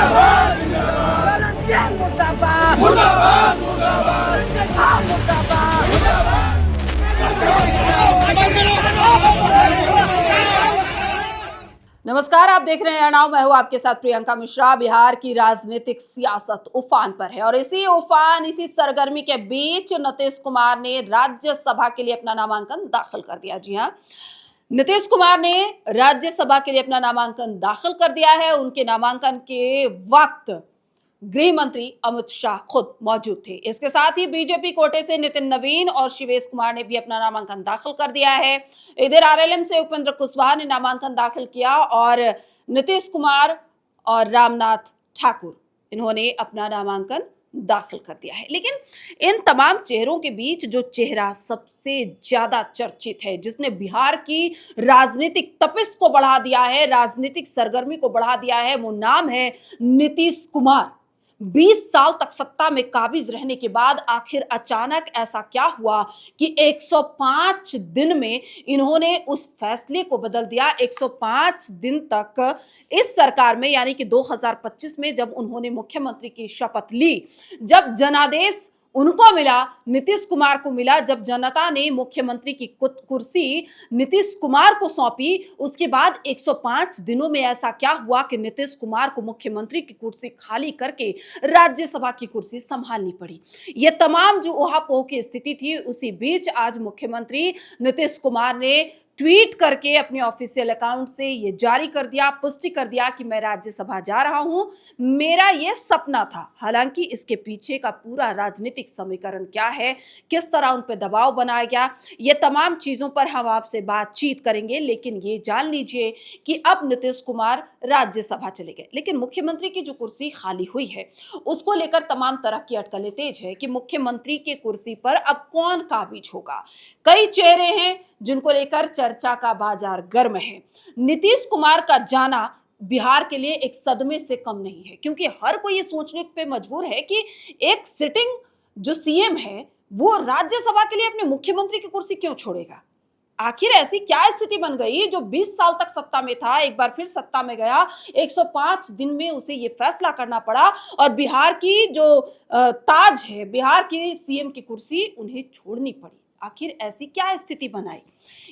मुर्दाबाद मुर्दाबाद मुर्दाबाद नमस्कार, आप देख रहे हैं अनाव। मैं हूं आपके साथ प्रियंका मिश्रा। बिहार की राजनीतिक सियासत उफान पर है और इसी सरगर्मी के बीच नीतीश कुमार ने राज्यसभा के लिए अपना नामांकन दाखिल कर दिया। जी हां, नीतीश कुमार ने राज्यसभा के लिए अपना नामांकन दाखिल कर दिया है। उनके नामांकन के वक्त गृह मंत्री अमित शाह खुद मौजूद थे। इसके साथ ही बीजेपी कोटे से नितिन नवीन और शिवेश कुमार ने भी अपना नामांकन दाखिल कर दिया है। इधर आरएलएम से उपेंद्र कुशवाहा ने नामांकन दाखिल किया और नीतीश कुमार और रामनाथ ठाकुर इन्होंने अपना नामांकन दाखिल कर दिया है। लेकिन इन तमाम चेहरों के बीच जो चेहरा सबसे ज्यादा चर्चित है, जिसने बिहार की राजनीतिक तपिश को बढ़ा दिया है, राजनीतिक सरगर्मी को बढ़ा दिया है, वो नाम है नीतीश कुमार। 20 साल तक सत्ता में काबिज रहने के बाद आखिर अचानक ऐसा क्या हुआ कि 105 दिन में इन्होंने उस फैसले को बदल दिया। 105 दिन तक इस सरकार में, यानी कि 2025 में जब उन्होंने मुख्यमंत्री की शपथ ली, जब जनादेश उनको मिला, नीतीश कुमार को मिला, जब जनता ने मुख्यमंत्री की कुर्सी नीतीश कुमार को सौंपी, उसके बाद 105 दिनों में ऐसा क्या हुआ कि नीतीश कुमार को मुख्यमंत्री की कुर्सी खाली करके राज्यसभा की कुर्सी संभालनी पड़ी। ये तमाम जो ऊहापोह की स्थिति थी, उसी बीच आज मुख्यमंत्री नीतीश कुमार ने ट्वीट करके अपने ऑफिशियल अकाउंट से ये जारी कर दिया, पुष्टि कर दिया कि मैं राज्यसभा जा रहा हूं, मेरा ये सपना था। हालांकि इसके पीछे का पूरा राजनीतिक समीकरण क्या है, किस तरह उन पर दबाव बनाया गया, ये तमाम चीजों पर हम आपसे बातचीत करेंगे। लेकिन ये जान लीजिए कि अब नीतीश कुमार राज्यसभा चले गए, लेकिन मुख्यमंत्री की जो कुर्सी खाली हुई है उसको लेकर तमाम तरह की अटकलें तेज है कि मुख्यमंत्री की कुर्सी पर अब कौन काबिज होगा। कई चेहरे हैं जिनको लेकर चर्चा का बाजार गर्म है। नीतीश कुमार का जाना बिहार के लिए एक सदमे से कम नहीं है, क्योंकि हर कोई ये सोचने पे मजबूर है कि एक सिटिंग जो सीएम है वो राज्यसभा के लिए अपने मुख्यमंत्री की कुर्सी क्यों छोड़ेगा। आखिर ऐसी क्या स्थिति बन गई जो 20 साल तक सत्ता में था, एक बार फिर सत्ता में गया, 105 दिन में उसे ये फैसला करना पड़ा और बिहार की जो ताज है, बिहार की सीएम की कुर्सी उन्हें छोड़नी पड़ी। आखिर ऐसी क्या स्थिति बनाई,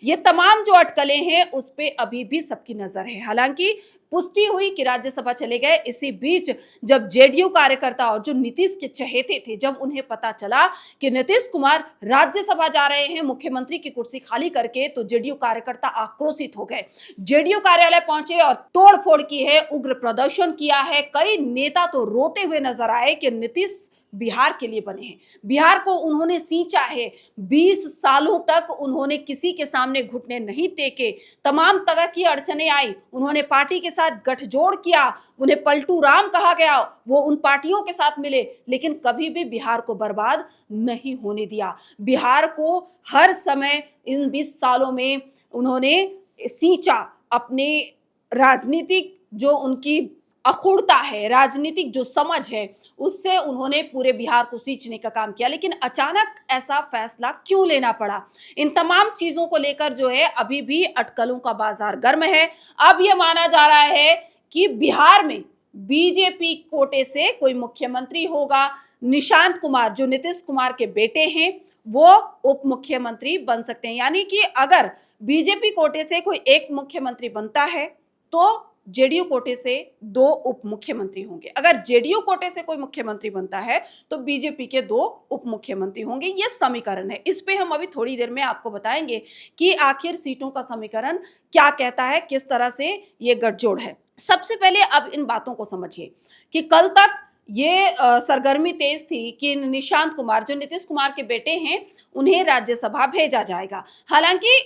ये तमाम जो अटकलें हैं उस पे अभी भी सबकी नजर है। हालांकि पुष्टि हुई कि राज्यसभा चले गए। इसी बीच जब जेडीयू कार्यकर्ता और जो नीतीश के चहेते थे, जब उन्हें पता चला कि नीतीश कुमार राज्यसभा जा रहे हैं मुख्यमंत्री की कुर्सी खाली करके, तो जेडीयू कार्यकर्ता आक्रोशित हो गए। जेडीयू कार्यालय पहुंचे और तोड़फोड़ की है, उग्र प्रदर्शन किया है। कई नेता तो रोते हुए नजर आए कि नीतीश बिहार के लिए बने हैं, बिहार को उन्होंने सींचा है। 20 सालों तक उन्होंने किसी के सामने घुटने नहीं टेके, तमाम तरह की अड़चने आई, उन्होंने पार्टी के साथ गठजोड़ किया, उन्हें पलटू राम कहा गया, वो उन पार्टियों के साथ मिले, लेकिन कभी भी बिहार को बर्बाद नहीं होने दिया। बिहार को हर समय इन 20 सालों में उन्होंने सींचा। अपने राजनीतिक जो उनकी अखुड़ता है, राजनीतिक जो समझ है, उससे उन्होंने पूरे बिहार को सींचने का काम किया। लेकिन अचानक ऐसा फैसला क्यों लेना पड़ा, इन तमाम चीजों को लेकर जो है अभी भी अटकलों का बाजार गर्म है। अब यह माना जा रहा है कि बिहार में बीजेपी कोटे से कोई मुख्यमंत्री होगा। निशांत कुमार जो नीतीश कुमार के बेटे हैं वो उप मुख्यमंत्री बन सकते हैं, यानी कि अगर बीजेपी कोटे से कोई एक मुख्यमंत्री बनता है तो जेडीयू कोटे से 2 उप मुख्यमंत्री होंगे। अगर जेडीयू कोटे से कोई मुख्यमंत्री बनता है तो बीजेपी के 2 उप मुख्यमंत्री होंगे। ये समीकरण है, इस पे हम अभी थोड़ी देर में आपको बताएंगे कि आखिर सीटों का समीकरण क्या कहता है, किस तरह से ये गठजोड़ है। सबसे पहले अब इन बातों को समझिए कि कल तक ये सरगर्मी तेज थी कि निशांत कुमार जो नीतीश कुमार के बेटे हैं उन्हें राज्यसभा भेजा जाएगा। हालांकि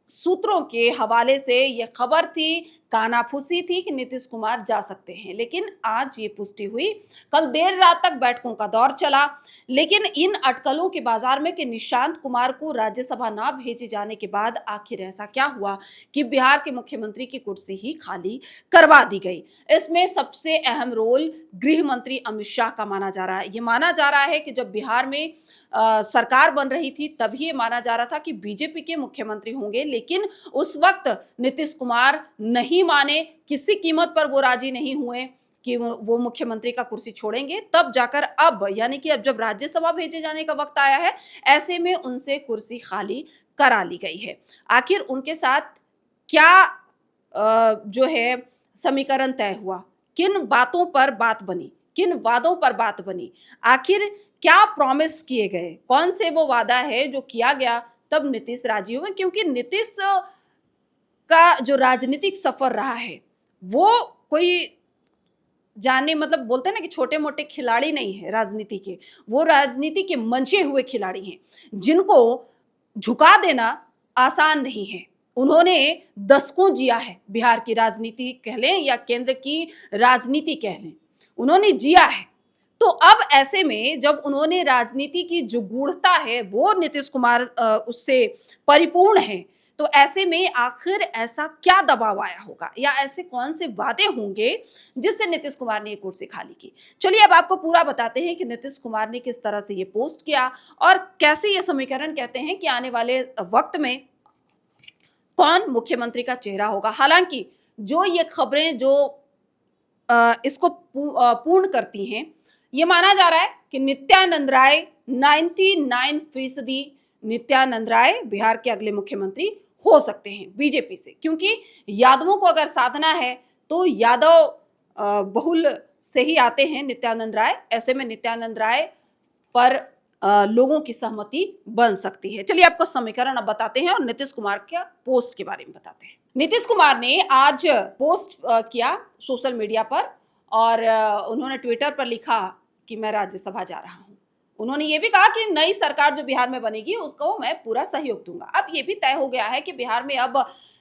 सूत्रों के हवाले से यह खबर थी, कानाफूसी थी कि नीतीश कुमार जा सकते हैं, लेकिन आज ये पुष्टि हुई। कल देर रात तक बैठकों का दौर चला, लेकिन इन अटकलों के बाजार में कि निशांत कुमार को राज्यसभा ना भेजे जाने के बाद आखिर ऐसा क्या हुआ कि बिहार के मुख्यमंत्री की कुर्सी ही खाली करवा दी गई। इसमें सबसे अहम रोल गृह मंत्री अमित शाह का माना जा रहा है। ये माना जा रहा है कि जब बिहार में सरकार बन रही थी तभी ये माना जा रहा था कि बीजेपी के मुख्यमंत्री होंगे, लेकिन उस वक्त नीतीश कुमार नहीं माने, किसी कीमत पर वो राजी नहीं हुए। कि वो मुख्यमंत्री का कुर्सी छोड़ेंगे, तब जाकर अब यानी कि अब जब राज्यसभा भेजे जाने का वक्त आया है, ऐसे में उनसे कुर्सी खाली करा ली गई है। आखिर उनके साथ क्या जो है समीकरण तय हुआ, किन बातों पर बात बनी, किन वादों पर बात बनी, आखिर क्या प्रॉमिस किए गए, कौन से वो वादा है जो किया गया तब नीतीश राजी हुए, क्योंकि नीतीश का जो राजनीतिक सफर रहा है वो कोई जाने मतलब बोलते हैं ना कि छोटे मोटे खिलाड़ी नहीं है राजनीति के, वो राजनीति के मंचे हुए खिलाड़ी हैं जिनको झुका देना आसान नहीं है। उन्होंने दशकों जिया है, बिहार की राजनीति कह लें या केंद्र की राजनीति कह लें, उन्होंने जिया है। तो अब ऐसे में जब उन्होंने राजनीति की जो गूढ़ता है वो नीतीश कुमार उससे परिपूर्ण है, तो ऐसे में आखिर ऐसा क्या दबाव आया होगा या ऐसे कौन से वादे होंगे जिससे नीतीश कुमार ने ये कुर्सी खाली की। चलिए अब आपको पूरा बताते हैं कि नीतीश कुमार ने किस तरह से ये पोस्ट किया और कैसे ये समीकरण कहते हैं कि आने वाले वक्त में कौन मुख्यमंत्री का चेहरा होगा। हालांकि जो ये खबरें जो इसको पूर्ण करती हैं, ये माना जा रहा है कि नित्यानंद राय 99% नित्यानंद राय बिहार के अगले मुख्यमंत्री हो सकते हैं बीजेपी से, क्योंकि यादवों को अगर साधना है तो यादव बहुल से ही आते हैं नित्यानंद राय। ऐसे में नित्यानंद राय पर लोगों की सहमति बन सकती है। चलिए आपको समीकरण अब बताते हैं और नीतीश कुमार के पोस्ट के बारे में बताते हैं। नीतीश कुमार ने आज पोस्ट किया सोशल मीडिया पर और उन्होंने ट्विटर पर लिखा कि मैं राज्यसभा जा रहा हूं। उन्होंने ये भी कहा कि नई सरकार जो बिहार में बनेगी उसको मैं पूरा सहयोग दूंगा। अब ये भी तय हो गया है कि बिहार में अब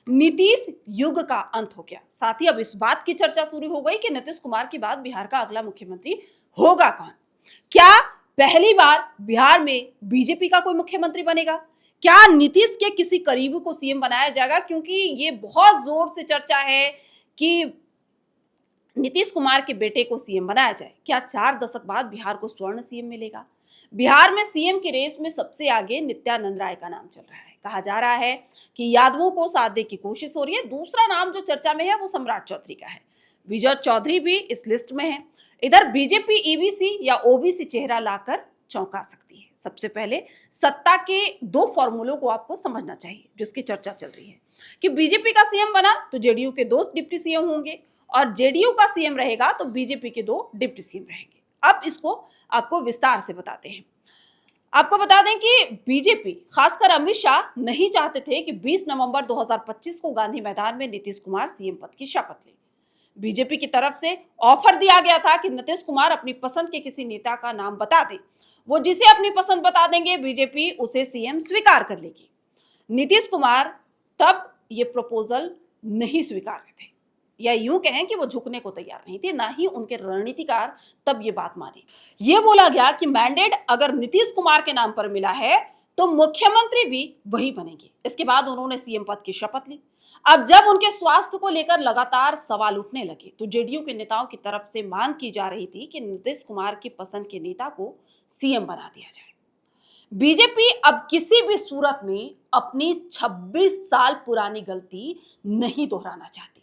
नीतीश युग का अंत हो गया। साथ ही अब इस बात की चर्चा शुरू हो गई कि नीतीश कुमार के बाद बिहार का अगला मुख्यमंत्री होगा कौन। क्या पहली बार बिहार में बीजेपी का कोई मुख्यमंत्री बनेगा? क्या नीतीश के किसी करीबी को सीएम बनाया जाएगा? क्योंकि ये बहुत जोर से चर्चा है कि नीतीश कुमार के बेटे को सीएम बनाया जाए। क्या 4 दशक बाद बिहार को स्वर्ण सीएम मिलेगा? बिहार में सीएम की रेस में सबसे आगे नित्यानंद राय का नाम चल रहा है। कहा जा रहा है कि यादवों को साधने की कोशिश हो रही है। दूसरा नाम जो चर्चा में है वो सम्राट चौधरी का है। विजय चौधरी भी इस लिस्ट में है। इधर बीजेपी ईबीसी या ओबीसी चेहरा लाकर चौंका सकती है। सबसे पहले सत्ता के 2 फॉर्मूलों को आपको समझना चाहिए जिसकी चर्चा चल रही है कि बीजेपी का सीएम बना तो जेडीयू के 2 डिप्टी सीएम होंगे और जेडीयू का सीएम रहेगा तो बीजेपी के 2 डिप्टी सीएम रहेंगे। अब इसको आपको विस्तार से बताते हैं। आपको बता दें कि बीजेपी खासकर अमित शाह नहीं चाहते थे कि 20 नवंबर 2025 को गांधी मैदान में नीतीश कुमार सीएम पद की शपथ लें। बीजेपी की तरफ से ऑफर दिया गया था कि नीतीश कुमार अपनी पसंद के किसी नेता का नाम बता दें। वो जिसे अपनी पसंद बता देंगे बीजेपी उसे सीएम स्वीकार कर लेगी। नीतीश कुमार तब ये प्रपोजल नहीं स्वीकार रहे थे, या यूं कहें कि वो झुकने को तैयार नहीं थे, ना ही उनके रणनीतिकार तब ये बात मानी। ये बोला गया कि मैंडेट अगर नीतीश कुमार के नाम पर मिला है तो मुख्यमंत्री भी वही बनेंगे। इसके बाद उन्होंने सीएम पद की शपथ ली। अब जब उनके स्वास्थ्य को लेकर लगातार सवाल उठने लगे तो जेडीयू के नेताओं की तरफ से मांग की जा रही थी कि नीतीश कुमार की पसंद के नेता को सीएम बना दिया जाए। बीजेपी अब किसी भी सूरत में अपनी 26 साल पुरानी गलती नहीं दोहराना चाहती।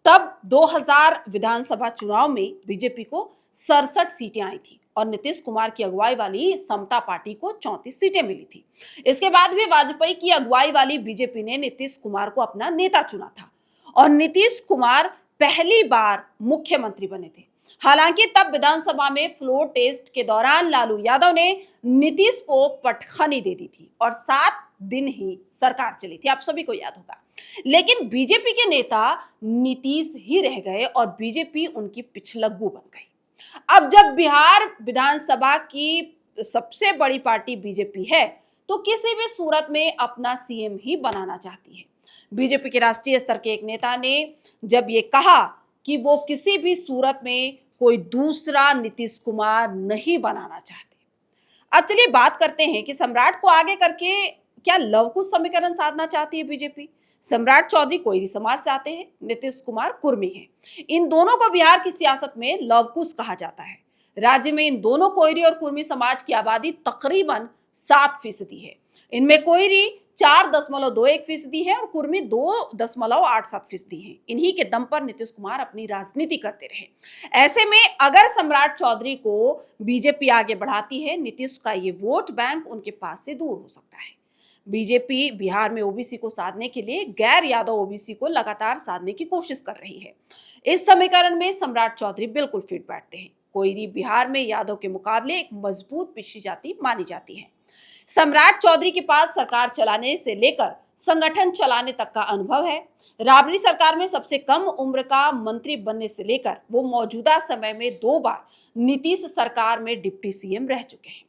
तब 2000 विधानसभा चुनाव में बीजेपी को 67 सीटें आई थी और नीतीश कुमार की अगुवाई वाली समता पार्टी को 34 सीटें मिली थी। इसके बाद भी वाजपेयी की अगुवाई वाली बीजेपी ने नीतीश कुमार को अपना नेता चुना था और नीतीश कुमार पहली बार मुख्यमंत्री बने थे। हालांकि तब विधानसभा में फ्लोर टेस्ट के दौरान लालू यादव ने नीतीश को पटखनी दे दी थी और 7 दिन ही सरकार चली थी, आप सभी को याद होगा। लेकिन बीजेपी के नेता नीतीश ही रह गए और बीजेपी उनकी पिछलग्गू बन गई। अब जब बिहार विधानसभा की सबसे बड़ी पार्टी बीजेपी है तो किसी भी सूरत में अपना सीएम ही बनाना चाहती है। बीजेपी के राष्ट्रीय स्तर के एक नेता ने जब ये कहा कि वो किसी भी सूरत में कोई दूसरा नीतीश कुमार नहीं बनाना चाहते। अब चलिए बात करते हैं कि सम्राट को आगे करके क्या लवकुश समीकरण साधना चाहती है बीजेपी। सम्राट चौधरी कोयरी समाज से आते हैं, नीतीश कुमार कुर्मी हैं। इन दोनों को बिहार की सियासत में लवकुश कहा जाता है। राज्य में इन दोनों कोयरी और कुर्मी समाज की आबादी तकरीबन 7% है। इनमें कोयरी 4.21% है और कुर्मी 2.87% है। इन्हीं के दम पर नीतीश कुमार अपनी राजनीति करते रहे। ऐसे में अगर सम्राट चौधरी को बीजेपी आगे बढ़ाती है, नीतीश का ये वोट बैंक उनके पास से दूर हो सकता है। बीजेपी बिहार में ओबीसी को साधने के लिए गैर यादव ओबीसी को लगातार साधने की कोशिश कर रही है। इस समीकरण में सम्राट चौधरी बिल्कुल फिट बैठते हैं। कोयरी बिहार में यादव के मुकाबले एक मजबूत पिछड़ी जाति मानी जाती है। सम्राट चौधरी के पास सरकार चलाने से लेकर संगठन चलाने तक का अनुभव है। राबड़ी सरकार में सबसे कम उम्र का मंत्री बनने से लेकर वो मौजूदा समय में 2 बार नीतीश सरकार में डिप्टी सीएम रह चुके हैं।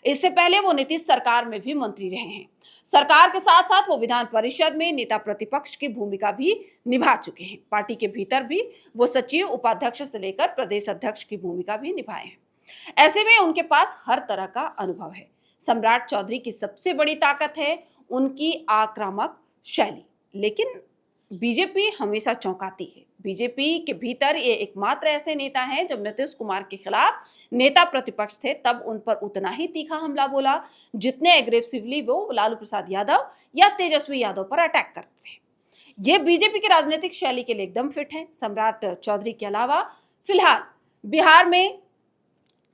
इससे पहले वो नीतीश सरकार में भी मंत्री रहे हैं। सरकार के साथ साथ वो विधान परिषद में नेता प्रतिपक्ष की भूमिका भी निभा चुके हैं। पार्टी के भीतर भी वो सचिव, उपाध्यक्ष से लेकर प्रदेश अध्यक्ष की भूमिका भी निभाए हैं। ऐसे में उनके पास हर तरह का अनुभव है। सम्राट चौधरी की सबसे बड़ी ताकत है उनकी आक्रामक शैली, लेकिन बीजेपी हमेशा चौंकाती है। बीजेपी के भीतर ये एकमात्र ऐसे नेता हैं जब नीतीश कुमार के खिलाफ नेता प्रतिपक्ष थे तब उन पर उतना ही तीखा हमला बोला जितने एग्रेसिवली वो लालू प्रसाद यादव या तेजस्वी यादव पर अटैक करते थे। ये बीजेपी की राजनीतिक शैली के लिए एकदम फिट है। सम्राट चौधरी के अलावा फिलहाल बिहार में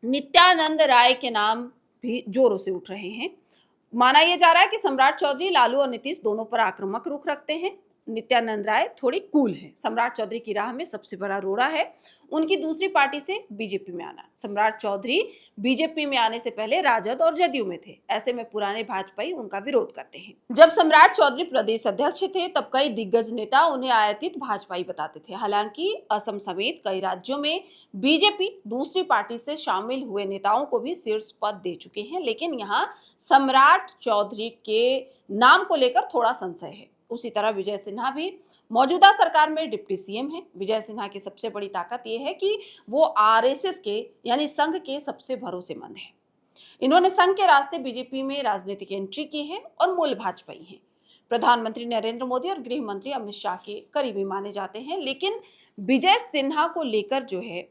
नित्यानंद राय के नाम भी जोरों से उठ रहे हैं। माना यह जा रहा है कि सम्राट चौधरी लालू और नीतीश दोनों पर आक्रामक रुख रखते हैं। नित्यानंद राय थोड़ी कूल हैं। सम्राट चौधरी की राह में सबसे बड़ा रोड़ा है उनकी दूसरी पार्टी से बीजेपी में आना। सम्राट चौधरी बीजेपी में आने से पहले राजद और जदयू में थे। ऐसे में पुराने भाजपाई उनका विरोध करते हैं। जब सम्राट चौधरी प्रदेश अध्यक्ष थे तब कई दिग्गज नेता उन्हें आयातित भाजपाई बताते थे। हालांकि असम समेत कई राज्यों में बीजेपी दूसरी पार्टी से शामिल हुए नेताओं को भी शीर्ष पद दे चुके हैं, लेकिन यहाँ सम्राट चौधरी के नाम को लेकर थोड़ा संशय है। उसी तरह विजय सिन्हा भी मौजूदा सरकार में डिप्टी सीएम हैं। विजय सिन्हा की सबसे बड़ी ताकत यह है कि वो आरएसएस के यानी संघ के सबसे भरोसेमंद हैं। इन्होंने संघ के रास्ते बीजेपी में राजनीतिक एंट्री की है और मूल भाजपाई हैं। प्रधानमंत्री नरेंद्र मोदी और गृह मंत्री अमित शाह के करीबी माने जाते हैं, लेकिन विजय सिन्हा को लेकर जो है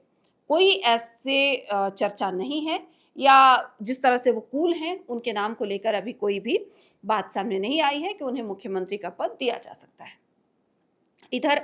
कोई ऐसे चर्चा नहीं है या जिस तरह से वो कूल हैं उनके नाम को लेकर अभी कोई भी बात सामने नहीं आई है कि उन्हें मुख्यमंत्री का पद दिया जा सकता है। इधर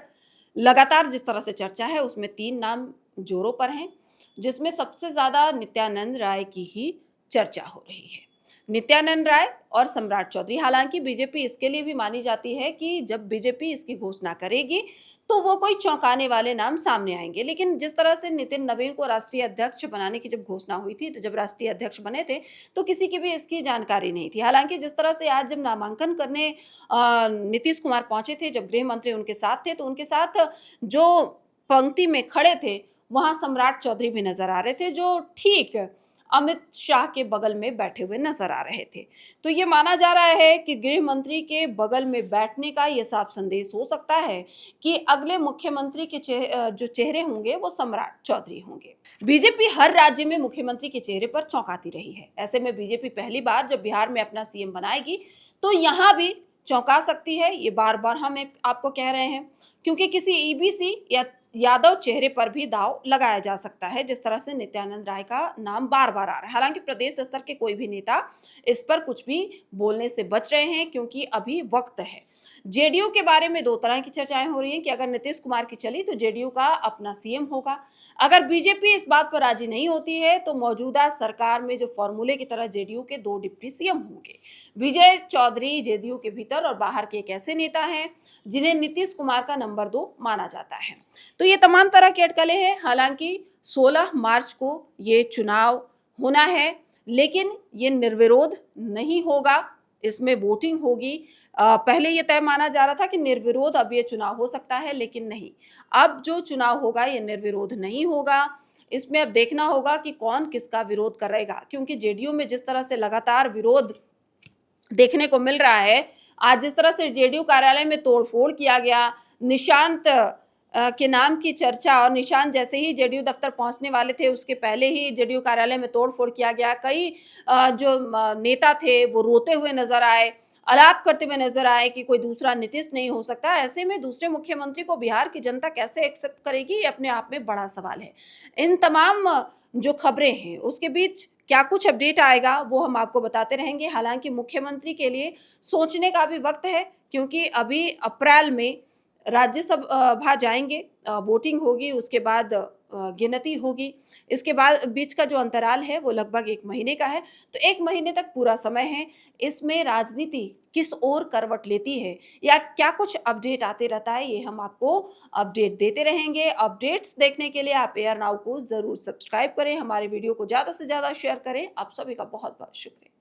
लगातार जिस तरह से चर्चा है उसमें 3 नाम जोरों पर हैं, जिसमें सबसे ज्यादा नित्यानंद राय की ही चर्चा हो रही है। नित्यानंद राय और सम्राट चौधरी। हालांकि बीजेपी इसके लिए भी मानी जाती है कि जब बीजेपी इसकी घोषणा करेगी तो वो कोई चौंकाने वाले नाम सामने आएंगे, लेकिन जिस तरह से नितिन नवीन को राष्ट्रीय अध्यक्ष बनाने की जब घोषणा हुई थी तो जब राष्ट्रीय अध्यक्ष बने थे तो किसी की भी इसकी जानकारी नहीं थी। हालांकि जिस तरह से आज जब नामांकन करने नीतीश कुमार पहुंचे थे, जब गृह मंत्री उनके साथ थे तो उनके साथ जो पंक्ति में खड़े थे वहां सम्राट चौधरी भी नजर आ रहे थे, जो ठीक अमित शाह के बगल में बैठे हुए नजर आ रहे थे। तो ये माना जा रहा है कि गृह मंत्री के बगल में बैठने का ये साफ संदेश हो सकता है कि अगले मुख्यमंत्री के जो चेहरे होंगे वो सम्राट चौधरी होंगे। बीजेपी हर राज्य में मुख्यमंत्री के चेहरे पर चौंकाती रही है। ऐसे में बीजेपी पहली बार जब बिहार में अपना सीएम बनाएगी तो यहाँ भी चौंका सकती है। ये बार बार हम आपको कह रहे हैं, क्योंकि किसी ईबीसी या यादव चेहरे पर भी दाव लगाया जा सकता है, जिस तरह से नित्यानंद राय का नाम बार बार आ रहा है। हालांकि प्रदेश स्तर के कोई भी नेता इस पर कुछ भी बोलने से बच रहे हैं क्योंकि अभी वक्त है। जेडीयू के बारे में 2 तरह की चर्चाएं हो रही हैं कि अगर नीतीश कुमार की चली तो जेडीयू का अपना सीएम होगा। अगर बीजेपी इस बात पर राजी नहीं होती है तो मौजूदा सरकार में जो फॉर्मूले की तरह जेडीयू के 2 डिप्टी सीएम होंगे। विजय चौधरी जेडीयू के भीतर और बाहर के एक ऐसे नेता हैं जिन्हें नीतीश कुमार का नंबर 2 माना जाता है। तो ये तमाम तरह के अटकलें हैं। हालांकि 16 मार्च को ये चुनाव होना है, लेकिन ये निर्विरोध नहीं होगा, इसमें वोटिंग होगी। पहले ये तय माना जा रहा था कि निर्विरोध अब ये चुनाव हो सकता है, लेकिन नहीं, अब जो चुनाव होगा ये निर्विरोध नहीं होगा। इसमें अब देखना होगा कि कौन किसका विरोध करेगा, क्योंकि जेडीयू में जिस तरह से लगातार विरोध देखने को मिल रहा है, आज जिस तरह से जेडीयू कार्यालय में तोड़फोड़ किया गया, निशांत के नाम की चर्चा, और निशांत जैसे ही जेडीयू दफ्तर पहुंचने वाले थे उसके पहले ही जेडीयू कार्यालय में तोड़फोड़ किया गया। कई जो नेता थे वो रोते हुए नजर आए, आलाप करते हुए नजर आए कि कोई दूसरा नीतीश नहीं हो सकता। ऐसे में दूसरे मुख्यमंत्री को बिहार की जनता कैसे एक्सेप्ट करेगी, ये अपने आप में बड़ा सवाल है। इन तमाम जो खबरें हैं उसके बीच क्या कुछ अपडेट आएगा वो हम आपको बताते रहेंगे। हालांकि मुख्यमंत्री के लिए सोचने का भी वक्त है, क्योंकि अभी अप्रैल में राज्यसभा जाएंगे, वोटिंग होगी, उसके बाद गिनती होगी। इसके बाद बीच का जो अंतराल है वो लगभग 1 महीने का है, तो 1 महीने तक पूरा समय है। इसमें राजनीति किस ओर करवट लेती है या क्या कुछ अपडेट आते रहता है, ये हम आपको अपडेट देते रहेंगे। अपडेट्स देखने के लिए आप एआर नाउ को ज़रूर सब्सक्राइब करें, हमारे वीडियो को ज़्यादा से ज़्यादा शेयर करें। आप सभी का बहुत-बहुत शुक्रिया।